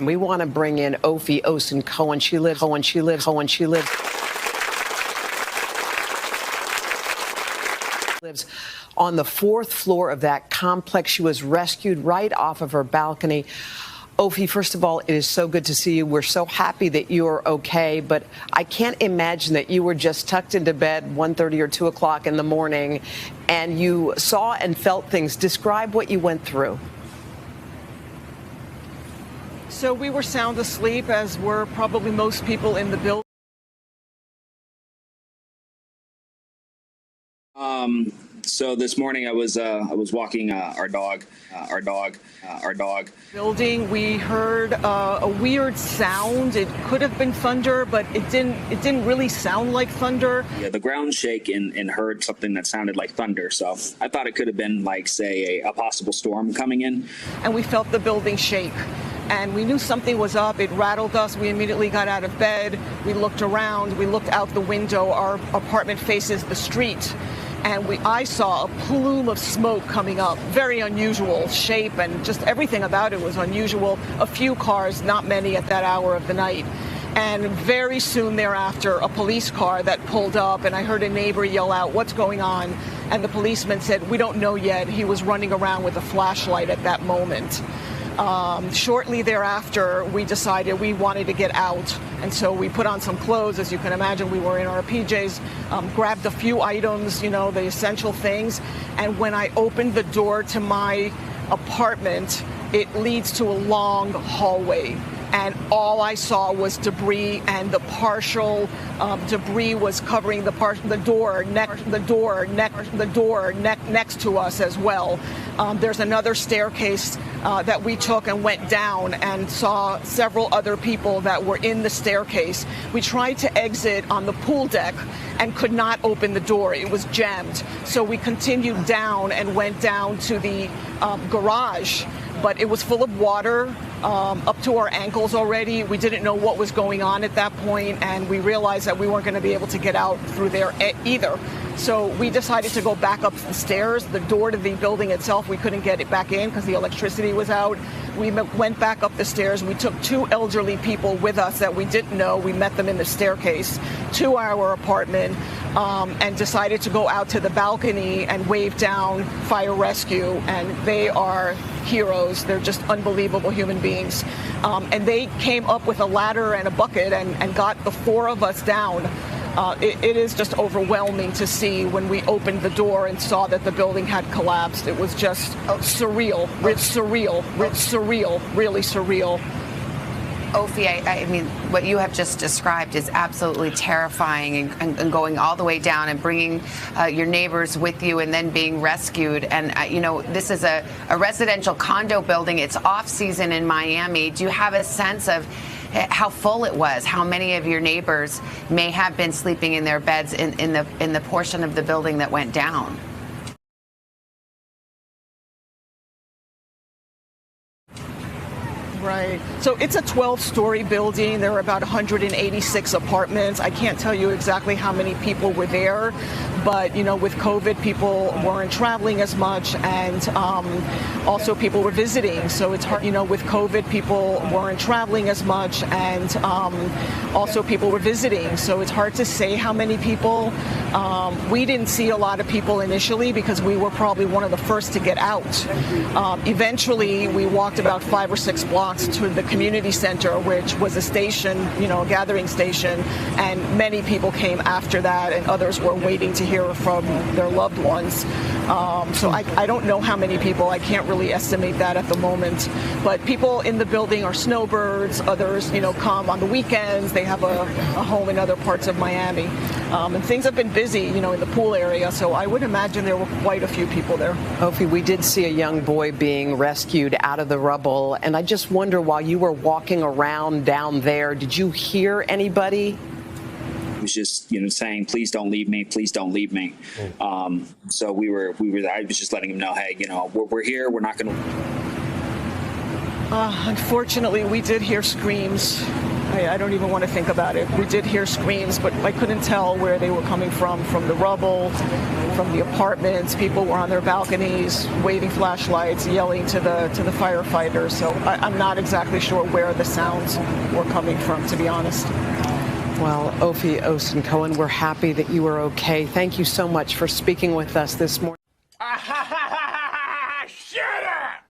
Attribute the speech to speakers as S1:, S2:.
S1: We want to bring in Ophie Osen-Cohen. She lives on the fourth floor of that complex. She was rescued right off of her balcony. Ophie, first of all, it is so good to see you. We're so happy that you're okay, but I can't imagine that you were just tucked into bed 1:30 or 2 o'clock in the morning and you saw and felt things. Describe what you went through.
S2: So we were sound asleep, as were probably most people in the building.
S3: So this morning I was walking our dog.
S2: Building, we heard a weird sound. It could have been thunder, but it didn't really sound like thunder.
S3: Yeah, the ground shake and heard something that sounded like thunder. So I thought it could have been like, say, a possible storm coming in.
S2: And we felt the building shake. And we knew something was up. It rattled us. We immediately got out of bed. We looked around. We looked out the window. Our apartment faces the street. And I saw a plume of smoke coming up. Very unusual shape, and just everything about it was unusual. A few cars, not many at that hour of the night. And very soon thereafter, a police car that pulled up, and I heard a neighbor yell out, "What's going on?" And the policeman said, "We don't know yet." He was running around with a flashlight at that moment. Shortly thereafter, we decided we wanted to get out. And so we put on some clothes. As you can imagine, we were in our PJs, grabbed a few items, the essential things. And when I opened the door to my apartment, it leads to a long hallway. And all I saw was debris, and the partial debris was covering the door next to us as well. There's another staircase that we took and went down and saw several other people that were in the staircase. We tried to exit on the pool deck and could not open the door. It was jammed. So we continued down and went down to the garage, but it was full of water. Up to our ankles already. We didn't know what was going on at that point, and we realized that we weren't going to be able to get out through there either. So we decided to go back up the stairs. The door to the building itself, we couldn't get it back in because the electricity was out. We went back up the stairs. We took two elderly people with us that we didn't know. We met them in the staircase to our apartment, and decided to go out to the balcony and wave down fire rescue. And they are heroes. They're just unbelievable human beings. And they came up with a ladder and a bucket and got the four of us down. It is just overwhelming to see when we opened the door and saw that the building had collapsed. It was just surreal. It's surreal, really surreal.
S4: Ophie, I mean, what you have just described is absolutely terrifying, and going all the way down and bringing your neighbors with you and then being rescued. And, this is a residential condo building. It's off season in Miami. Do you have a sense of how full it was, how many of your neighbors may have been sleeping in their beds in the portion of the building that went down?
S2: Right. So it's a 12-story building. There are about 186 apartments. I can't tell you exactly how many people were there, but, with COVID, people weren't traveling as much, and also people were visiting. So it's hard, with COVID, people weren't traveling as much, and also people were visiting. So it's hard to say how many people. We didn't see a lot of people initially because we were probably one of the first to get out. Eventually, we walked about 5 or 6 blocks to the community center, which was a station, a gathering station, and many people came after that, and others were waiting to hear from their loved ones. So I don't know how many people. I can't really estimate that at the moment. But people in the building are snowbirds. Others, come on the weekends. They have a home in other parts of Miami. And things have been busy, in the pool area. So I would imagine there were quite a few people there.
S1: Ophie, we did see a young boy being rescued out of the rubble. And I just wonder, while you were walking around down there, did you hear anybody?
S3: It was just, saying, "Please don't leave me. Please don't leave me." So I was just letting him know, hey, we're here. We're not going to.
S2: Unfortunately, we did hear screams. I don't even want to think about it. We did hear screams, but I couldn't tell where they were coming from the rubble, from the apartments. People were on their balconies, waving flashlights, yelling to the firefighters. So I'm not exactly sure where the sounds were coming from, to be honest.
S1: Well, Ophi Osten-Cohen, we're happy that you are okay. Thank you so much for speaking with us this morning.